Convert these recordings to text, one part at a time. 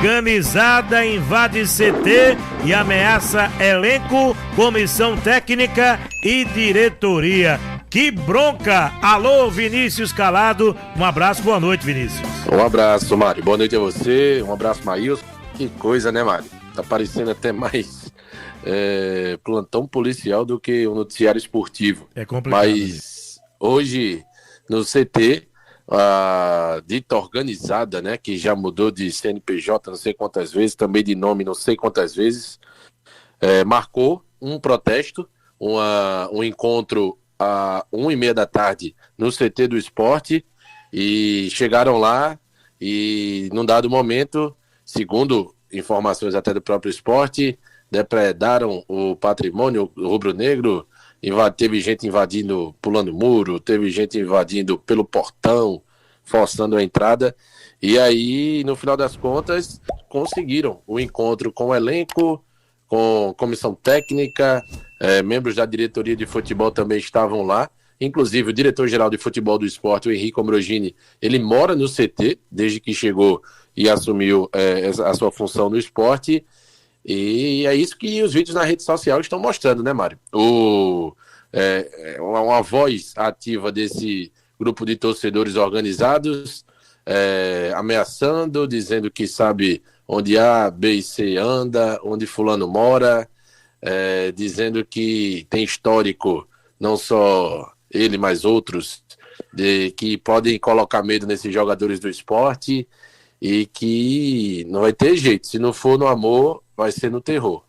Organizada invade CT e ameaça elenco, comissão técnica e diretoria. Que bronca! Alô, Vinícius Calado. Um abraço, boa noite, Vinícius. Um abraço, Mário. Boa noite a você. Um abraço, Maílson. Que coisa, né, Mário? Tá parecendo até mais plantão policial do que um noticiário esportivo. É complicado. Mas hoje, no CT, a dita organizada, né, que já mudou de CNPJ não sei quantas vezes, também de nome não sei quantas vezes, marcou um protesto, um encontro às 1h30 da tarde no CT do Esporte, e chegaram lá e, num dado momento, segundo informações até do próprio Esporte, depredaram o patrimônio rubro-negro. Teve gente invadindo, pulando muro, teve gente invadindo pelo portão, forçando a entrada, e aí, no final das contas, conseguiram o encontro com o elenco, com comissão técnica, membros da diretoria de futebol também estavam lá, inclusive o diretor-geral de futebol do Esporte, o Henrique Ambrogini, ele mora no CT, desde que chegou e assumiu a sua função no Esporte, e é isso que os vídeos na rede social estão mostrando, né, Mário? Uma voz ativa desse grupo de torcedores organizados, ameaçando, dizendo que sabe onde A, B e C anda, onde fulano mora, dizendo que tem histórico, não só ele, mas outros, que podem colocar medo nesses jogadores do Esporte, e que não vai ter jeito, se não for no amor, vai ser no terror.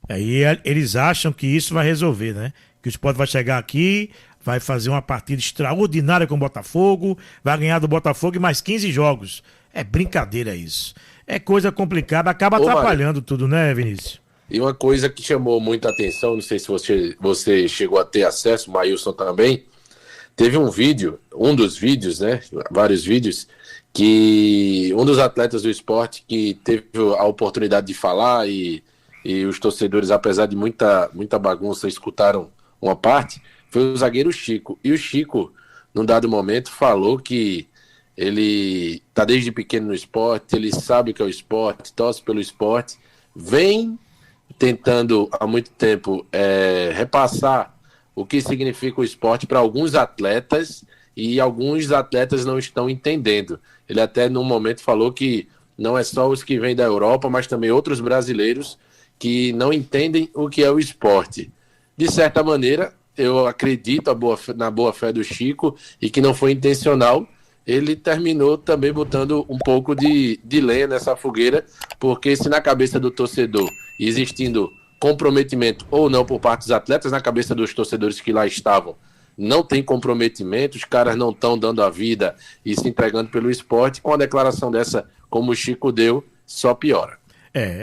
Aí eles acham que isso vai resolver, né? Que o Sport vai chegar aqui, vai fazer uma partida extraordinária com o Botafogo, vai ganhar do Botafogo e mais 15 jogos. É brincadeira isso. É coisa complicada, acaba atrapalhando tudo, né, Vinícius? E uma coisa que chamou muita atenção, não sei se você chegou a ter acesso, o Maílson também, teve um dos vídeos, né, vários vídeos, que um dos atletas do Esporte que teve a oportunidade de falar e os torcedores, apesar de muita bagunça, escutaram uma parte, foi o zagueiro Chico. E o Chico, num dado momento, falou que ele está desde pequeno no esporte, ele sabe o que é o esporte, torce pelo esporte, vem tentando há muito tempo repassar o que significa o esporte para alguns atletas, e alguns atletas não estão entendendo. Ele até num momento falou que não é só os que vêm da Europa, mas também outros brasileiros que não entendem o que é o esporte. De certa maneira, eu acredito na boa fé do Chico, e que não foi intencional. Ele terminou também botando um pouco de lenha nessa fogueira, porque se na cabeça do torcedor, existindo comprometimento ou não por parte dos atletas, na cabeça dos torcedores que lá estavam, não tem comprometimento, os caras não estão dando a vida e se entregando pelo esporte, com a declaração dessa, como o Chico deu, só piora.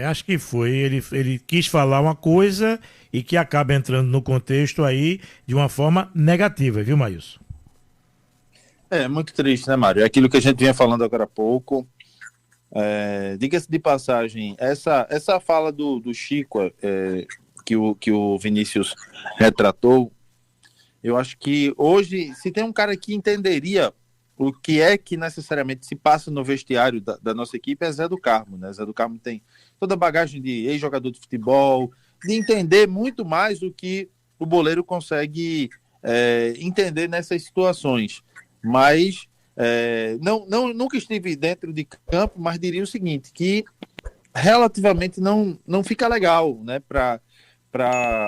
Acho que foi. Ele quis falar uma coisa e que acaba entrando no contexto aí de uma forma negativa, viu, Maílson? Muito triste, né, Mário? É aquilo que a gente vinha falando agora há pouco. Diga-se de passagem, essa fala do Chico, que o Vinícius retratou, eu acho que hoje, se tem um cara que entenderia o que é que necessariamente se passa no vestiário da nossa equipe, é Zé do Carmo, né? Zé do Carmo tem toda a bagagem de ex-jogador de futebol, de entender muito mais do que o boleiro consegue entender nessas situações. Mas nunca estive dentro de campo, mas diria o seguinte, que relativamente não fica legal, né, para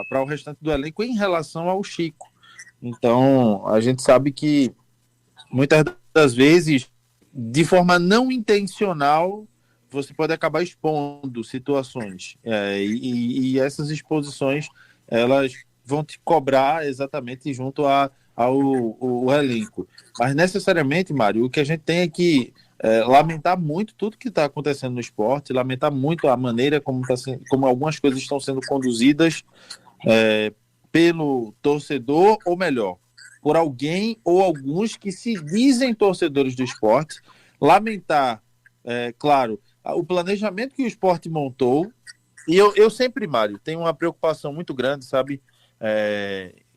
o restante do elenco em relação ao Chico. Então, a gente sabe que muitas das vezes, de forma não intencional, você pode acabar expondo situações. E essas exposições, elas vão te cobrar exatamente junto ao elenco. Mas, necessariamente, Mário, o que a gente tem é que lamentar muito tudo que está acontecendo no esporte, lamentar muito a maneira como algumas coisas estão sendo conduzidas pelo torcedor, ou melhor, por alguém ou alguns que se dizem torcedores do esporte. Lamentar, claro, o planejamento que o esporte montou. E eu sempre, Mário, tenho uma preocupação muito grande, sabe?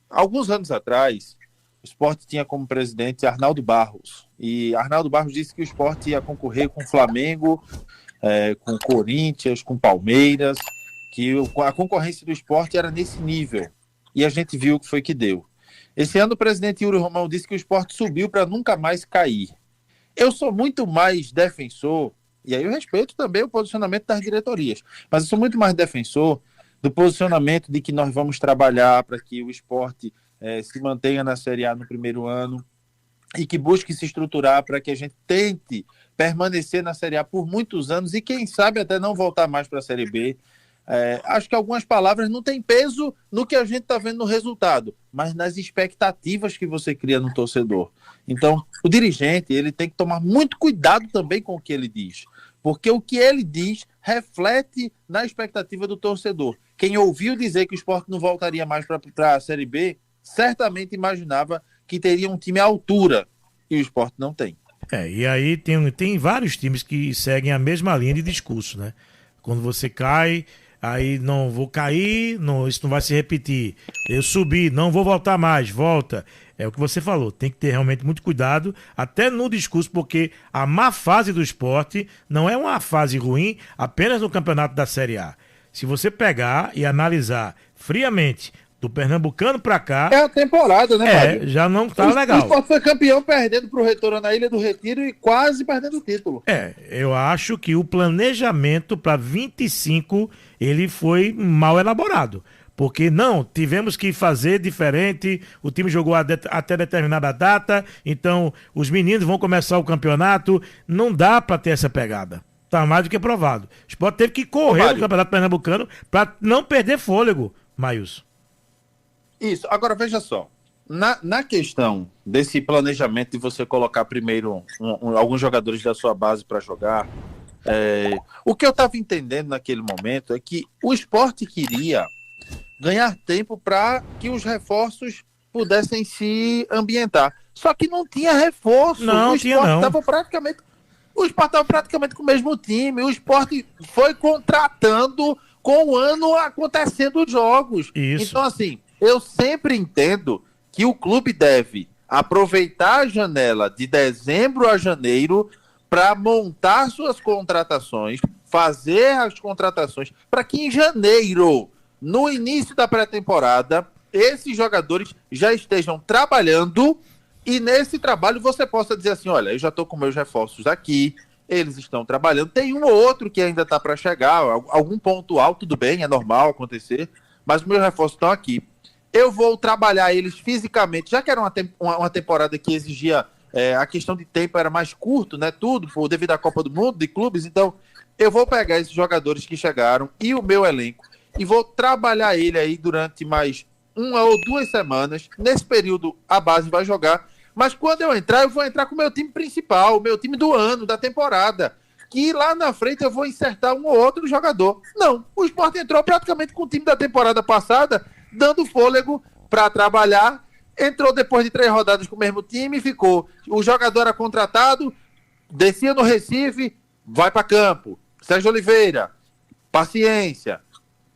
Alguns anos atrás, o esporte tinha como presidente Arnaldo Barros. E Arnaldo Barros disse que o esporte ia concorrer com o Flamengo com o Corinthians, com o Palmeiras, que a concorrência do Sport era nesse nível. E a gente viu o que foi que deu. Esse ano o presidente Yuri Romão disse que o Sport subiu para nunca mais cair. Eu sou muito mais defensor, e aí eu respeito também o posicionamento das diretorias, mas eu sou muito mais defensor do posicionamento de que nós vamos trabalhar para que o Sport se mantenha na Série A no primeiro ano e que busque se estruturar para que a gente tente permanecer na Série A por muitos anos e quem sabe até não voltar mais para a Série B. Acho que algumas palavras não têm peso no que a gente está vendo no resultado, mas nas expectativas que você cria no torcedor. Então, o dirigente ele tem que tomar muito cuidado também com o que ele diz, porque o que ele diz reflete na expectativa do torcedor. Quem ouviu dizer que o Sport não voltaria mais para a Série B, certamente imaginava que teria um time à altura, e o Sport não tem. E aí tem vários times que seguem a mesma linha de discurso, né? Quando você cai, aí não vou cair, não, isso não vai se repetir. Eu subi, não vou voltar mais, volta. É o que você falou, tem que ter realmente muito cuidado, até no discurso, porque a má fase do Sport não é uma fase ruim apenas no campeonato da Série A. Se você pegar e analisar friamente do Pernambucano pra cá... É a temporada, né, Mário? Já não tá legal. O Sport foi campeão perdendo pro Retorno na Ilha do Retiro e quase perdendo o título. Eu acho que o planejamento para 25, ele foi mal elaborado. Porque tivemos que fazer diferente, o time jogou até determinada data, então os meninos vão começar o campeonato, não dá para ter essa pegada. Tá mais do que provado. O Sport teve que correr no Campeonato Pernambucano para não perder fôlego, Maílson. Isso, agora veja só, na questão desse planejamento de você colocar primeiro alguns jogadores da sua base para jogar, o que eu estava entendendo naquele momento é que o Sport queria ganhar tempo para que os reforços pudessem se ambientar. Só que não tinha reforço. O Sport estava praticamente com o mesmo time. O Sport foi contratando com o ano acontecendo os jogos. Isso. Então, assim, eu sempre entendo que o clube deve aproveitar a janela de dezembro a janeiro para montar suas contratações, fazer as contratações, para que em janeiro, no início da pré-temporada, esses jogadores já estejam trabalhando e nesse trabalho você possa dizer assim, olha, eu já estou com meus reforços aqui, eles estão trabalhando, tem um ou outro que ainda está para chegar, algum pontual, tudo bem, é normal acontecer, mas meus reforços estão aqui. Eu vou trabalhar eles fisicamente, já que era uma temporada que exigia, a questão de tempo era mais curto, né, tudo, devido à Copa do Mundo, de clubes, então eu vou pegar esses jogadores que chegaram e o meu elenco e vou trabalhar ele aí durante mais 1 ou 2 semanas. Nesse período, a base vai jogar. Mas quando eu vou entrar com o meu time principal, o meu time do ano, da temporada. Que lá na frente eu vou insertar um ou outro jogador. Não, o Sport entrou praticamente com o time da temporada passada, dando fôlego para trabalhar. Entrou depois de 3 rodadas com o mesmo time, ficou. O jogador era contratado, descia no Recife, vai para campo. Sérgio Oliveira, paciência.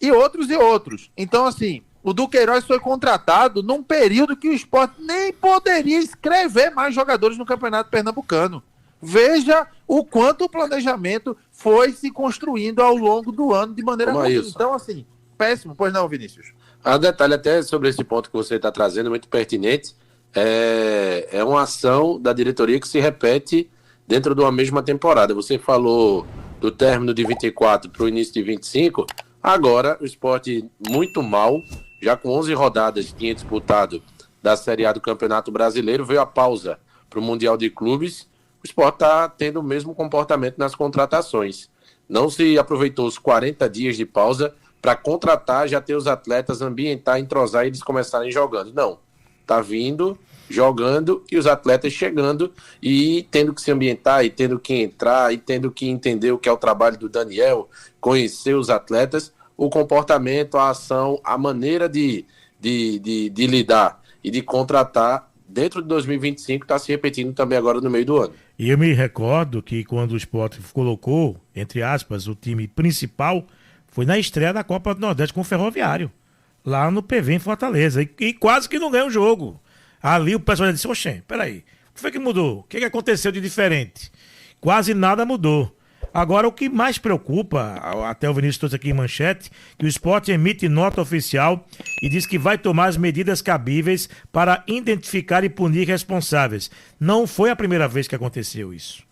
E outros. Então, assim, o Duqueiroz foi contratado num período que o Sport nem poderia escrever mais jogadores no Campeonato Pernambucano. Veja o quanto o planejamento foi se construindo ao longo do ano de maneira ruim. Então, assim, péssimo. Pois não, Vinícius? Detalhe até sobre esse ponto que você está trazendo, muito pertinente. É uma ação da diretoria que se repete dentro de uma mesma temporada. Você falou do término de 24 para o início de 25. Agora, o Sport muito mal, já com 11 rodadas que tinha disputado da Série A do Campeonato Brasileiro, veio a pausa para o Mundial de Clubes. O Sport está tendo o mesmo comportamento nas contratações. Não se aproveitou os 40 dias de pausa para contratar, já ter os atletas, ambientar, entrosar e eles começarem jogando. Não, está vindo, jogando e os atletas chegando e tendo que se ambientar e tendo que entrar e tendo que entender o que é o trabalho do Daniel, conhecer os atletas, o comportamento, a ação, a maneira de lidar e de contratar dentro de 2025 está se repetindo também agora no meio do ano. E eu me recordo que quando o Sport colocou, entre aspas, o time principal, foi na estreia da Copa do Nordeste com o Ferroviário, lá no PV em Fortaleza, e quase que não ganhou o jogo. Ali o pessoal já disse, oxê, peraí, o que foi que mudou? O que aconteceu de diferente? Quase nada mudou. Agora, o que mais preocupa, até o Vinícius trouxe aqui em manchete, que o Sport emite nota oficial e diz que vai tomar as medidas cabíveis para identificar e punir responsáveis. Não foi a primeira vez que aconteceu isso.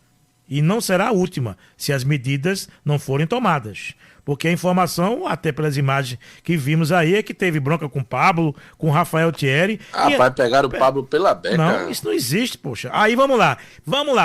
E não será a última, se as medidas não forem tomadas. Porque a informação, até pelas imagens que vimos aí, é que teve bronca com o Pablo, com o Rafael Thierry. Rapaz, pegaram o Pablo pela beca. Não, isso não existe, poxa. Aí vamos lá.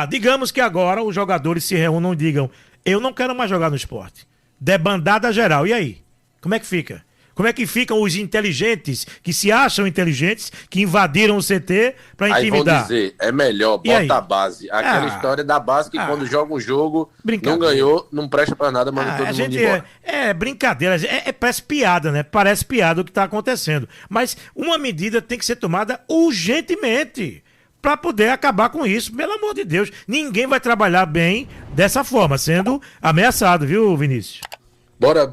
Digamos que agora os jogadores se reúnam e digam: eu não quero mais jogar no Sport. Debandada geral. E aí? Como é que fica? Como é que ficam os inteligentes, que se acham inteligentes, que invadiram o CT para intimidar? Aí vão dizer, é melhor, bota a base. Aquela história da base que quando joga um jogo, não ganhou, não presta para nada, manda todo mundo embora. É brincadeira, parece piada, né? Parece piada o que está acontecendo. Mas uma medida tem que ser tomada urgentemente para poder acabar com isso, pelo amor de Deus. Ninguém vai trabalhar bem dessa forma, sendo ameaçado, viu, Vinícius?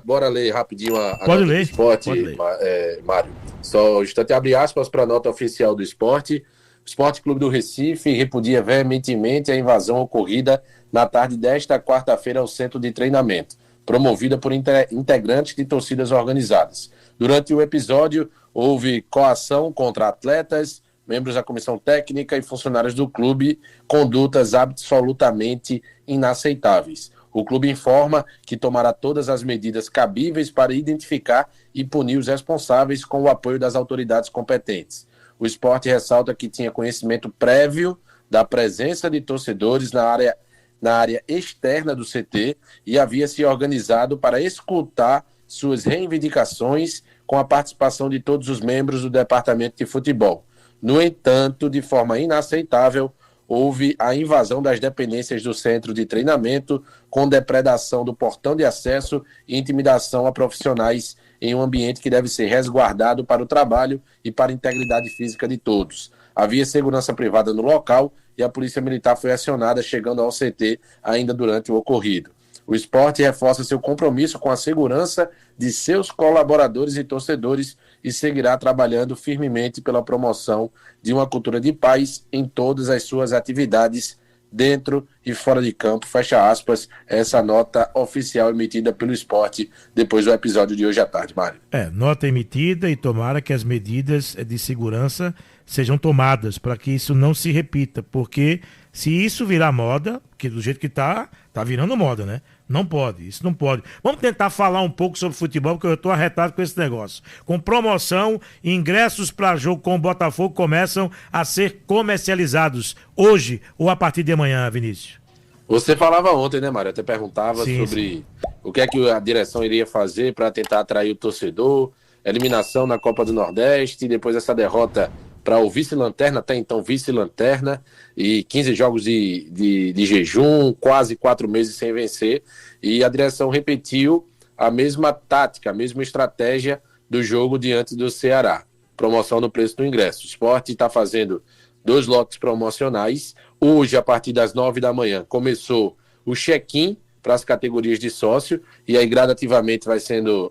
Bora ler rapidinho a Pode nota ler, do Sport, pode ler. Mário. Só um instante, abre aspas para a nota oficial do Sport. O Sport Clube do Recife repudia veementemente a invasão ocorrida na tarde desta quarta-feira ao centro de treinamento, promovida por integrantes de torcidas organizadas. Durante o episódio, houve coação contra atletas, membros da comissão técnica e funcionários do clube, condutas absolutamente inaceitáveis. O clube informa que tomará todas as medidas cabíveis para identificar e punir os responsáveis com o apoio das autoridades competentes. O Sport ressalta que tinha conhecimento prévio da presença de torcedores na área externa do CT e havia se organizado para escutar suas reivindicações com a participação de todos os membros do departamento de futebol. No entanto, de forma inaceitável, houve a invasão das dependências do centro de treinamento, com depredação do portão de acesso e intimidação a profissionais em um ambiente que deve ser resguardado para o trabalho e para a integridade física de todos. Havia segurança privada no local e a Polícia Militar foi acionada, chegando ao CT ainda durante o ocorrido. O Sport reforça seu compromisso com a segurança de seus colaboradores e torcedores e seguirá trabalhando firmemente pela promoção de uma cultura de paz em todas as suas atividades, dentro e fora de campo. Fecha aspas, essa nota oficial emitida pelo Sport depois do episódio de hoje à tarde, Mário. Nota emitida e tomara que as medidas de segurança sejam tomadas para que isso não se repita, porque se isso virar moda, que do jeito que tá virando moda, né? Não pode, isso não pode. Vamos tentar falar um pouco sobre futebol, porque eu estou arretado com esse negócio. Com promoção, ingressos para jogo com o Botafogo começam a ser comercializados hoje ou a partir de amanhã, Vinícius. Você falava ontem, né, Mário? Até perguntava sobre o que é que a direção iria fazer para tentar atrair o torcedor, eliminação na Copa do Nordeste, depois essa derrota para o vice-lanterna, até então vice-lanterna, e 15 jogos de jejum, quase 4 meses sem vencer, e a direção repetiu a mesma tática, a mesma estratégia do jogo diante do Ceará. Promoção no preço do ingresso. O Sport está fazendo 2 lotes promocionais. Hoje, a partir das 9 da manhã, começou o check-in para as categorias de sócio, e aí gradativamente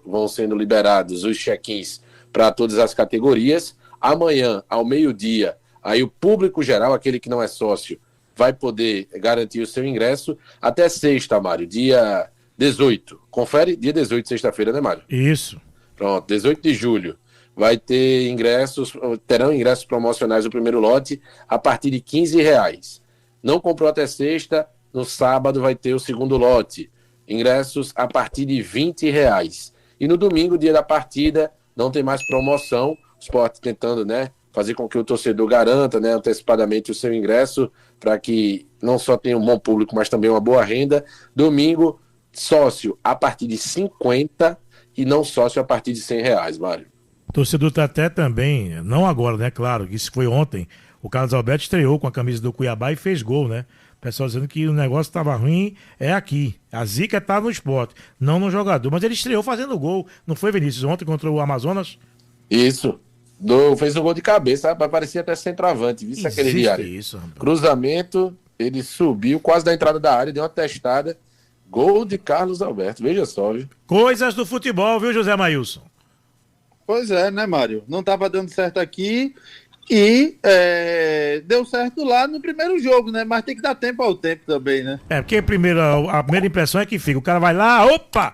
vão sendo liberados os check-ins para todas as categorias. Amanhã, ao meio-dia, aí o público geral, aquele que não é sócio, vai poder garantir o seu ingresso até sexta, Mário, dia 18. Confere? Dia 18, sexta-feira, né, Mário? Isso. Pronto, 18 de julho. Terão ingressos promocionais do primeiro lote a partir de R$15. Não comprou até sexta, no sábado vai ter o segundo lote. Ingressos a partir de R$20. E no domingo, dia da partida, não tem mais promoção. O Sport tentando, né, fazer com que o torcedor garanta, né, antecipadamente o seu ingresso, para que não só tenha um bom público, mas também uma boa renda. Domingo, sócio a partir de 50 e não sócio a partir de R$100, Mário. O torcedor tá até também, não agora, né, claro, isso foi ontem, o Carlos Alberto estreou com a camisa do Cuiabá e fez gol, né? O pessoal dizendo que o negócio estava ruim, é aqui. A zica tá no Sport, não no jogador. Mas ele estreou fazendo gol, não foi, Vinícius? Ontem contra o Amazonas? Isso. Fez um gol de cabeça, parecia até centroavante. Viu aquele diário? Isso, rapaz. Cruzamento, ele subiu quase da entrada da área, deu uma testada. Gol de Carlos Alberto, veja só, viu? Coisas do futebol, viu, José Maílson? Pois é, né, Mário? Não estava dando certo aqui E deu certo lá no primeiro jogo, né? Mas tem que dar tempo ao tempo também, né? Porque a primeira impressão é que fica. O cara vai lá, opa!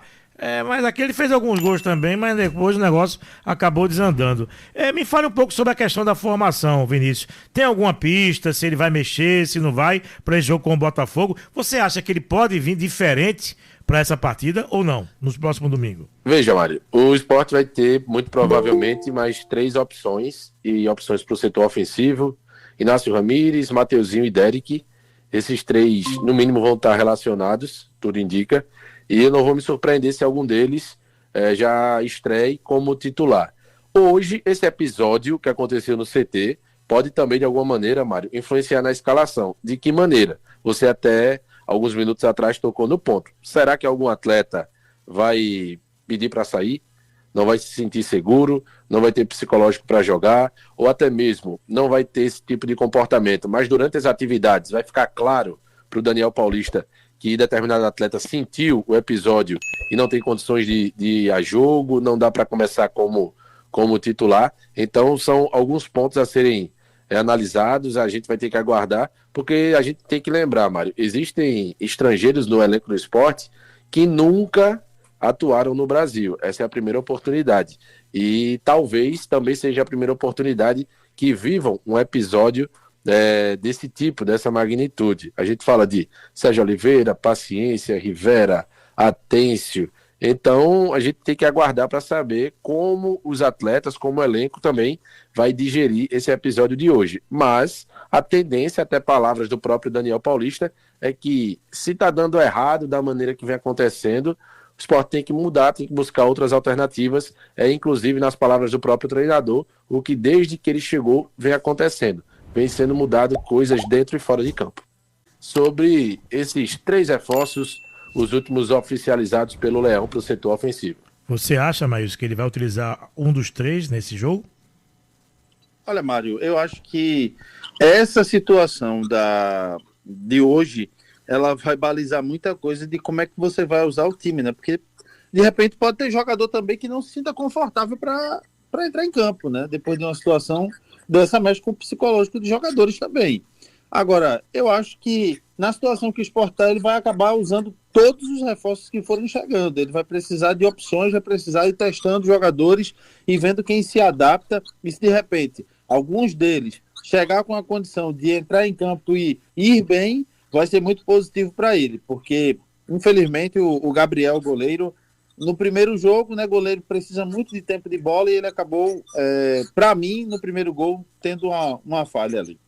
Mas aqui ele fez alguns gols também, mas depois o negócio acabou desandando. Me fale um pouco sobre a questão da formação, Vinícius. Tem alguma pista, se ele vai mexer, se não vai, para esse jogo com o Botafogo? Você acha que ele pode vir diferente para essa partida ou não, nos próximos domingos? Veja, Mário, o Sport vai ter, muito provavelmente, mais 3 opções, e opções para o setor ofensivo: Inácio Ramírez, Mateuzinho e Derek. Esses 3, no mínimo, vão estar relacionados, tudo indica, e eu não vou me surpreender se algum deles já estreie como titular. Hoje, esse episódio que aconteceu no CT pode também, de alguma maneira, Mário, influenciar na escalação. De que maneira? Você até, alguns minutos atrás, tocou no ponto. Será que algum atleta vai pedir para sair? Não vai se sentir seguro? Não vai ter psicológico para jogar? Ou até mesmo não vai ter esse tipo de comportamento? Mas durante as atividades vai ficar claro para o Daniel Paulista que determinado atleta sentiu o episódio e não tem condições de ir a jogo, não dá para começar como titular. Então são alguns pontos a serem analisados, a gente vai ter que aguardar, porque a gente tem que lembrar, Mário, existem estrangeiros no elenco do Sport que nunca atuaram no Brasil. Essa é a primeira oportunidade. E talvez também seja a primeira oportunidade que vivam um episódio desse tipo, dessa magnitude. A gente fala de Sérgio Oliveira, Paciência, Rivera, Atêncio. Então, a gente tem que aguardar para saber como os atletas, como o elenco também vai digerir esse episódio de hoje. Mas a tendência, até palavras do próprio Daniel Paulista, é que se está dando errado da maneira que vem acontecendo, o Sport tem que mudar, tem que buscar outras alternativas, inclusive nas palavras do próprio treinador, o que desde que ele chegou vem acontecendo. Vem sendo mudado coisas dentro e fora de campo. Sobre esses 3 reforços, os últimos oficializados pelo Leão para o setor ofensivo. Você acha, Maílson, que ele vai utilizar um dos 3 nesse jogo? Olha, Mário, eu acho que essa situação de hoje, ela vai balizar muita coisa de como é que você vai usar o time, né? Porque, de repente, pode ter jogador também que não se sinta confortável para entrar em campo, né? Depois de uma situação dessa, mexe com o psicológico dos jogadores também. Agora, eu acho que na situação que o Sport está, ele vai acabar usando todos os reforços que foram chegando. Ele vai precisar de opções, vai precisar ir testando jogadores e vendo quem se adapta. E se de repente alguns deles chegar com a condição de entrar em campo e ir bem, vai ser muito positivo para ele, porque infelizmente o Gabriel, goleiro, no primeiro jogo, né, goleiro precisa muito de tempo de bola e ele acabou, para mim, no primeiro gol, tendo uma falha ali.